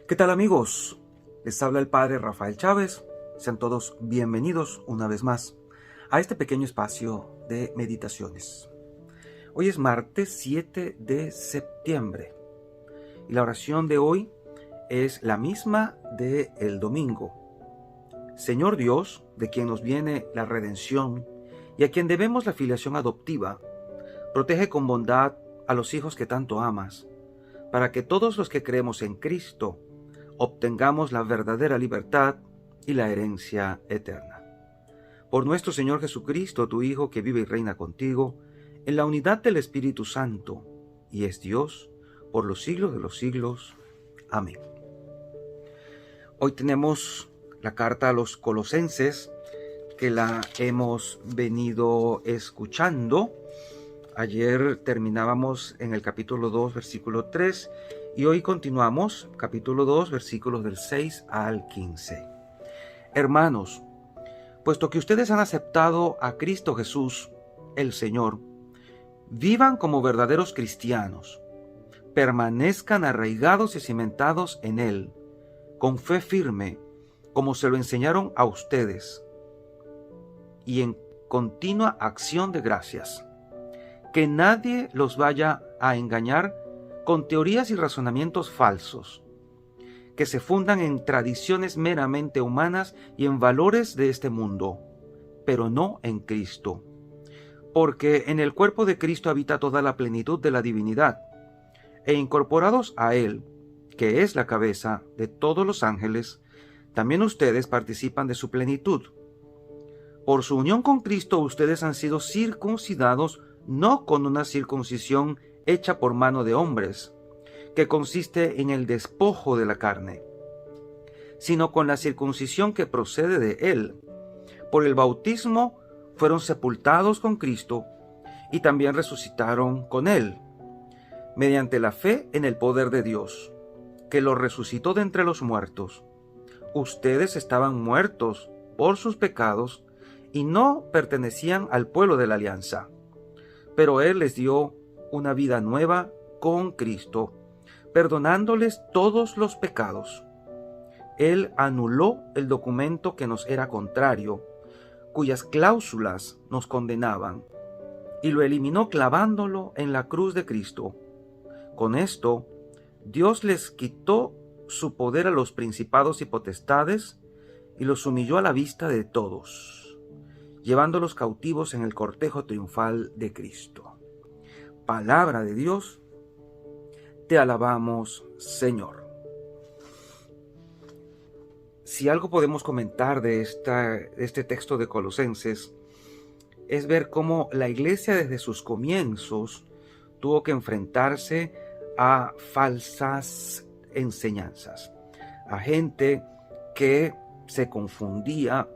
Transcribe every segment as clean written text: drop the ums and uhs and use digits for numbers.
¿Qué tal, amigos? Les habla el Padre Rafael Chávez. Sean todos bienvenidos una vez más a este pequeño espacio de meditaciones. Hoy es martes 7 de septiembre y la oración de hoy es la misma del domingo. Señor Dios, de quien nos viene la redención y a quien debemos la filiación adoptiva, protege con bondad a los hijos que tanto amas, para que todos los que creemos en Cristo obtengamos la verdadera libertad y la herencia eterna. Por nuestro Señor Jesucristo, tu Hijo, que vive y reina contigo, en la unidad del Espíritu Santo, y es Dios, por los siglos de los siglos. Amén. Hoy tenemos la carta a los Colosenses, que la hemos venido escuchando. Ayer terminábamos en el capítulo 2, versículo 3, y hoy continuamos, capítulo 2, versículos del 6 al 15. Hermanos, puesto que ustedes han aceptado a Cristo Jesús, el Señor, vivan como verdaderos cristianos, permanezcan arraigados y cimentados en Él, con fe firme, como se lo enseñaron a ustedes, y en continua acción de gracias. Que nadie los vaya a engañar con teorías y razonamientos falsos, que se fundan en tradiciones meramente humanas y en valores de este mundo, pero no en Cristo. Porque en el cuerpo de Cristo habita toda la plenitud de la divinidad, e incorporados a Él, que es la cabeza de todos los ángeles, también ustedes participan de su plenitud. Por su unión con Cristo ustedes han sido circuncidados, no con una circuncisión hecha por mano de hombres, que consiste en el despojo de la carne, sino con la circuncisión que procede de Él. Por el bautismo fueron sepultados con Cristo y también resucitaron con Él, mediante la fe en el poder de Dios, que lo resucitó de entre los muertos. Ustedes estaban muertos por sus pecados y no pertenecían al pueblo de la alianza, pero Él les dio una vida nueva con Cristo, perdonándoles todos los pecados. Él anuló el documento que nos era contrario, cuyas cláusulas nos condenaban, y lo eliminó clavándolo en la cruz de Cristo. Con esto, Dios les quitó su poder a los principados y potestades y los humilló a la vista de todos, llevándolos cautivos en el cortejo triunfal de Cristo. Palabra de Dios, te alabamos, Señor. Si algo podemos comentar de este texto de Colosenses, es ver cómo la iglesia desde sus comienzos tuvo que enfrentarse a falsas enseñanzas, a gente que se confundía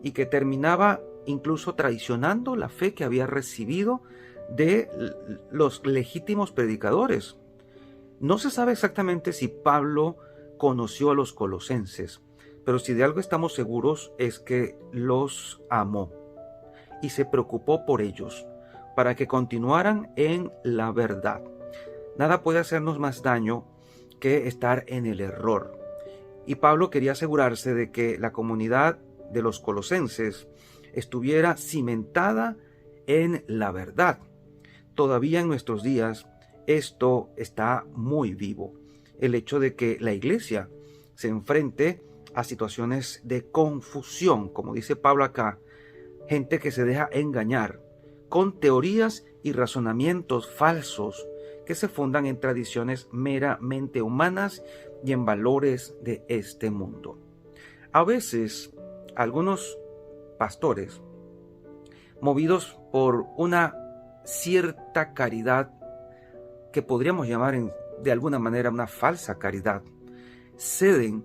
y que terminaba incluso traicionando la fe que había recibido de los legítimos predicadores. No se sabe exactamente si Pablo conoció a los colosenses, pero si de algo estamos seguros es que los amó y se preocupó por ellos para que continuaran en la verdad. Nada puede hacernos más daño que estar en el error. Y Pablo quería asegurarse de que la comunidad de los colosenses estuviera cimentada en la verdad. Todavía en nuestros días esto está muy vivo. El hecho de que la iglesia se enfrente a situaciones de confusión, como dice Pablo acá, gente que se deja engañar con teorías y razonamientos falsos que se fundan en tradiciones meramente humanas y en valores de este mundo. A veces, algunos pastores, movidos por una cierta caridad que podríamos llamar de alguna manera una falsa caridad, ceden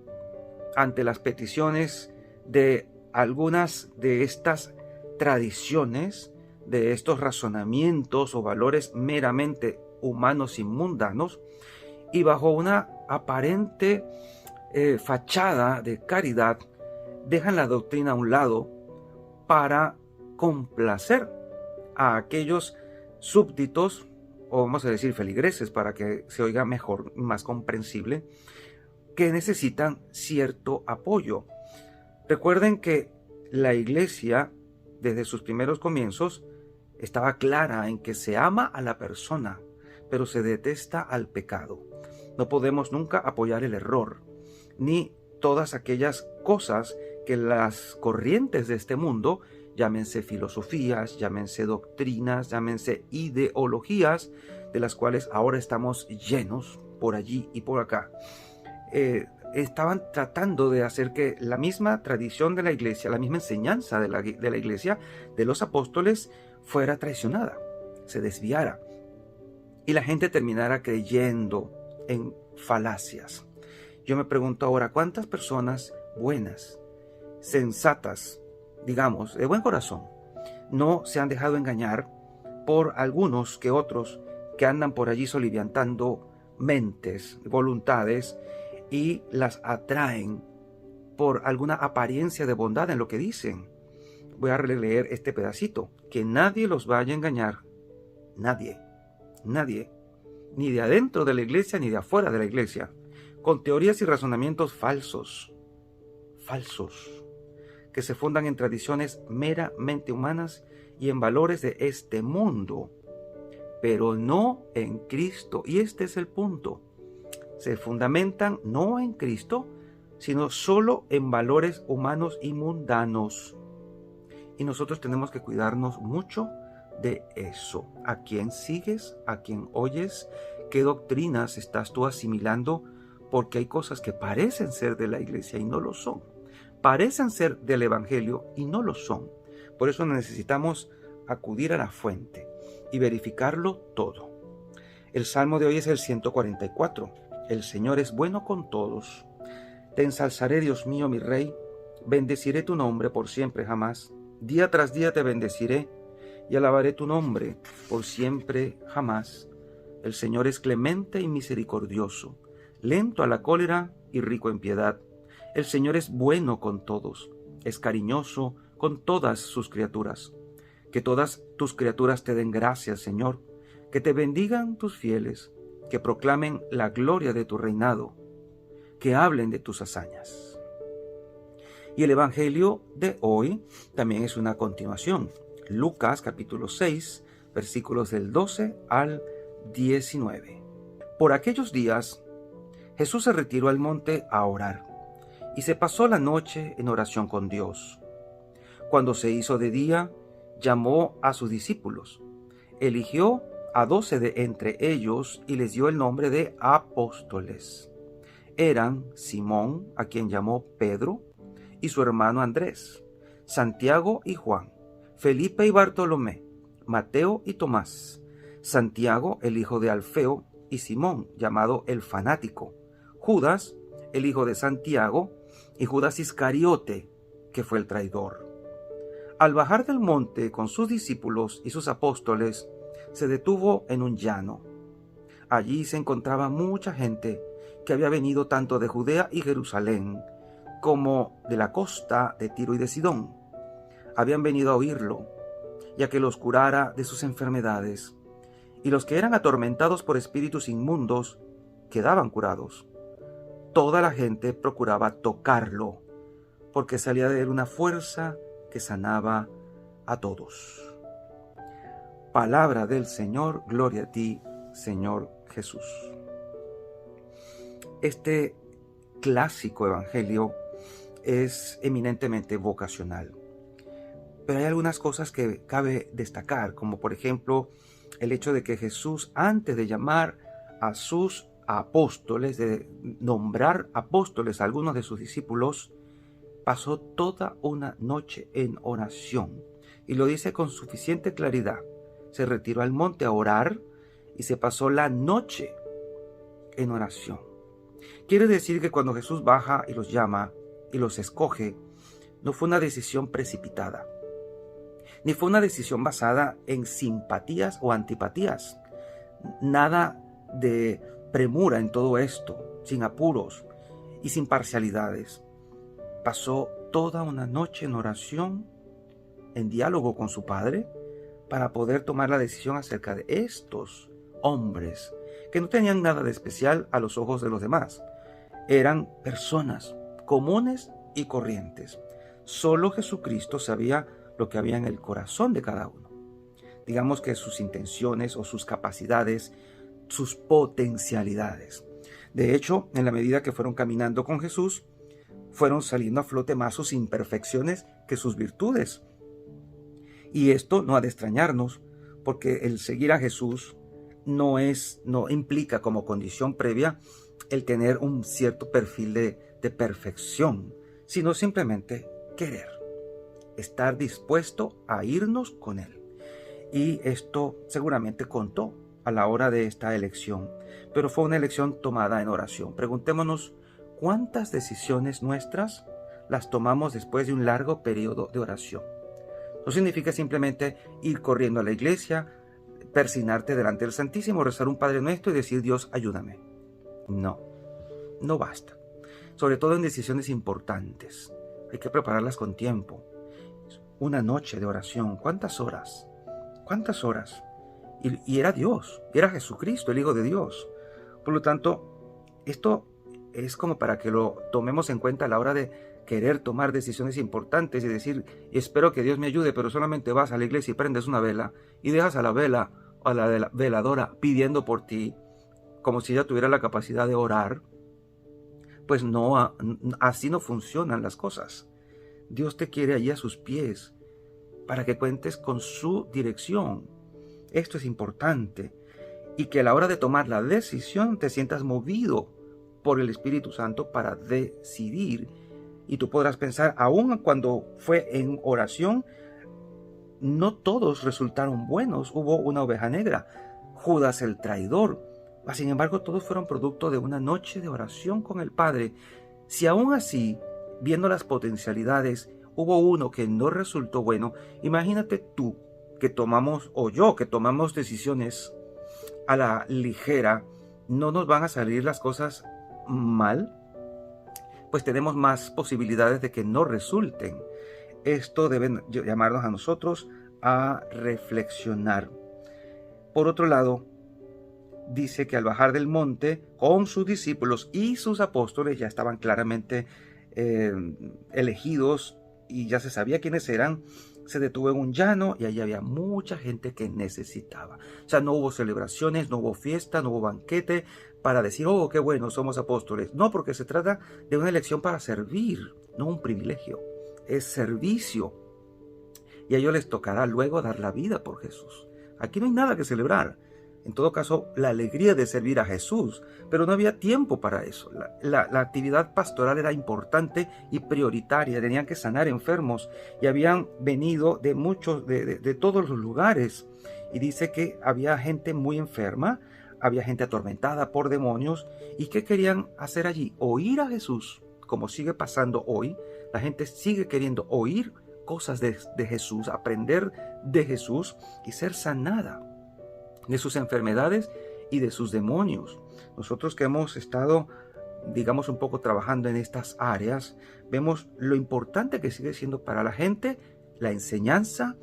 ante las peticiones de algunas de estas tradiciones, de estos razonamientos o valores meramente humanos y mundanos, y bajo una aparente fachada de caridad dejan la doctrina a un lado para complacer a aquellos súbditos, o vamos a decir feligreses para que se oiga mejor, más comprensible, que necesitan cierto apoyo. Recuerden que la iglesia, desde sus primeros comienzos, estaba clara en que se ama a la persona, pero se detesta al pecado. No podemos nunca apoyar el error, ni todas aquellas cosas que las corrientes de este mundo, llámense filosofías, llámense doctrinas, llámense ideologías, de las cuales ahora estamos llenos por allí y por acá, estaban tratando de hacer que la misma tradición de la iglesia, la misma enseñanza de la iglesia, de los apóstoles, fuera traicionada, se desviara, y la gente terminara creyendo en falacias. Yo me pregunto ahora, ¿cuántas personas buenas, sensatas, digamos, de buen corazón, no se han dejado engañar por algunos que otros que andan por allí soliviantando mentes, voluntades, y las atraen por alguna apariencia de bondad en lo que dicen? Voy a releer este pedacito. Que nadie los vaya a engañar. Nadie, ni de adentro de la iglesia ni de afuera de la iglesia, con teorías y razonamientos falsos, que se fundan en tradiciones meramente humanas y en valores de este mundo, pero no en Cristo. Y este es el punto. Se fundamentan no en Cristo, sino solo en valores humanos y mundanos. Y nosotros tenemos que cuidarnos mucho de eso. ¿A quién sigues? ¿A quién oyes? ¿Qué doctrinas estás tú asimilando? Porque hay cosas que parecen ser de la iglesia y no lo son. Parecen ser del evangelio y no lo son. Por eso necesitamos acudir a la fuente y verificarlo todo. El salmo de hoy es el 144. El Señor es bueno con todos. Te ensalzaré, Dios mío, mi Rey. Bendeciré tu nombre por siempre jamás. Día tras día te bendeciré y alabaré tu nombre por siempre jamás. El Señor es clemente y misericordioso, lento a la cólera y rico en piedad. El Señor es bueno con todos, es cariñoso con todas sus criaturas. Que todas tus criaturas te den gracias, Señor, que te bendigan tus fieles, que proclamen la gloria de tu reinado, que hablen de tus hazañas. Y el evangelio de hoy también es una continuación. Lucas capítulo 6, versículos del 12 al 19. Por aquellos días, Jesús se retiró al monte a orar, y se pasó la noche en oración con Dios. Cuando se hizo de día, llamó a sus discípulos, eligió a 12 de entre ellos y les dio el nombre de apóstoles. Eran Simón, a quien llamó Pedro, y su hermano Andrés, Santiago y Juan, Felipe y Bartolomé, Mateo y Tomás, Santiago el hijo de Alfeo y Simón, llamado el fanático, Judas el hijo de Santiago y Judas Iscariote, que fue el traidor. Al bajar del monte con sus discípulos y sus apóstoles, se detuvo en un llano. Allí se encontraba mucha gente que había venido tanto de Judea y Jerusalén como de la costa de Tiro y de Sidón. Habían venido a oírlo y a que los curara de sus enfermedades, y los que eran atormentados por espíritus inmundos quedaban curados. Toda la gente procuraba tocarlo, porque salía de él una fuerza que sanaba a todos. Palabra del Señor, gloria a ti, Señor Jesús. Este clásico evangelio es eminentemente vocacional, pero hay algunas cosas que cabe destacar, como por ejemplo el hecho de que Jesús, antes de llamar a sus apóstoles, de nombrar apóstoles a algunos de sus discípulos, pasó toda una noche en oración, y lo dice con suficiente claridad. Se retiró al monte a orar y se pasó la noche en oración. Quiere decir que cuando Jesús baja y los llama y los escoge, no fue una decisión precipitada, ni fue una decisión basada en simpatías o antipatías. Nada de premura en todo esto, sin apuros y sin parcialidades. Pasó toda una noche en oración, en diálogo con su Padre, para poder tomar la decisión acerca de estos hombres que no tenían nada de especial a los ojos de los demás. eran personas comunes y corrientes. Solo Jesucristo sabía lo que había en el corazón de cada uno. Digamos que sus intenciones o sus capacidades, sus potencialidades. De hecho, en la medida que fueron caminando con Jesús, fueron saliendo a flote más sus imperfecciones que sus virtudes. Y esto no ha de extrañarnos, porque el seguir a Jesús no implica como condición previa el tener un cierto perfil de perfección, sino simplemente querer, estar dispuesto a irnos con Él. Y esto seguramente contó a la hora de esta elección, pero fue una elección tomada en oración. Preguntémonos, ¿cuántas decisiones nuestras las tomamos después de un largo periodo de oración? No significa simplemente ir corriendo a la iglesia, persignarte delante del Santísimo, rezar un Padre Nuestro y decir, Dios, ayúdame. No basta. Sobre todo en decisiones importantes. Hay que prepararlas con tiempo. Una noche de oración, ¿cuántas horas? ¿Cuántas horas? Y era Dios, era Jesucristo, el Hijo de Dios. Por lo tanto, esto es como para que lo tomemos en cuenta a la hora de querer tomar decisiones importantes y decir, espero que Dios me ayude, pero solamente vas a la iglesia y prendes una vela y dejas a la vela o a la veladora pidiendo por ti, como si ella tuviera la capacidad de orar. Pues no, así no funcionan las cosas. Dios te quiere allí a sus pies para que cuentes con su dirección. Esto es importante. Y que a la hora de tomar la decisión te sientas movido por el Espíritu Santo para decidir. Y tú podrás pensar, aun cuando fue en oración, no todos resultaron buenos. Hubo una oveja negra, Judas el traidor. Sin embargo, todos fueron producto de una noche de oración con el Padre. Si aún así, viendo las potencialidades, hubo uno que no resultó bueno, imagínate tú que tomamos, o yo que tomamos decisiones a la ligera, ¿no nos van a salir las cosas mal? Pues tenemos más posibilidades de que no resulten. Esto debe llamarnos a nosotros a reflexionar. Por otro lado, dice que al bajar del monte con sus discípulos y sus apóstoles ya estaban claramente elegidos y ya se sabía quiénes eran. Se detuvo en un llano y allí había mucha gente que necesitaba. O sea, no hubo celebraciones, no hubo fiesta, no hubo banquete para decir, oh, qué bueno, somos apóstoles. No, porque se trata de una elección para servir, no un privilegio. Es servicio. Y a ellos les tocará luego dar la vida por Jesús. Aquí no hay nada que celebrar. En todo caso, la alegría de servir a Jesús, pero no había tiempo para eso. La actividad pastoral era importante y prioritaria. Tenían que sanar enfermos y habían venido de todos los lugares. Y dice que había gente muy enferma, había gente atormentada por demonios. ¿Y qué querían hacer allí? Oír a Jesús, como sigue pasando hoy. La gente sigue queriendo oír cosas de Jesús, aprender de Jesús y ser sanada de sus enfermedades y de sus demonios. Nosotros que hemos estado, digamos, un poco trabajando en estas áreas, vemos lo importante que sigue siendo para la gente la enseñanza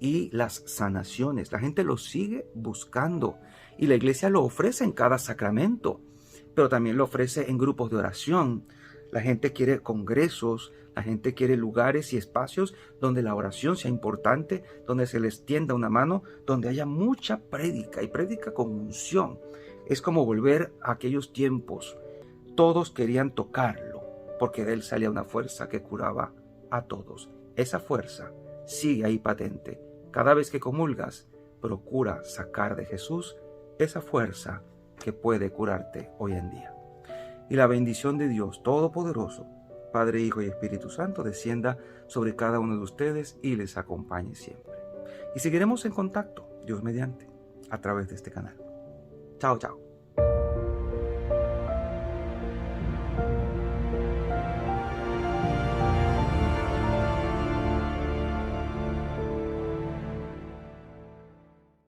y las sanaciones. La gente lo sigue buscando y la iglesia lo ofrece en cada sacramento, pero también lo ofrece en grupos de oración. La gente quiere congresos, la gente quiere lugares y espacios donde la oración sea importante, donde se les tienda una mano, donde haya mucha prédica y prédica con unción. Es como volver a aquellos tiempos. Todos querían tocarlo, porque de él salía una fuerza que curaba a todos. Esa fuerza sigue ahí patente. Cada vez que comulgas, procura sacar de Jesús esa fuerza que puede curarte hoy en día. Y la bendición de Dios Todopoderoso, Padre, Hijo y Espíritu Santo, descienda sobre cada uno de ustedes y les acompañe siempre. Y seguiremos en contacto, Dios mediante, a través de este canal. Chao, chao.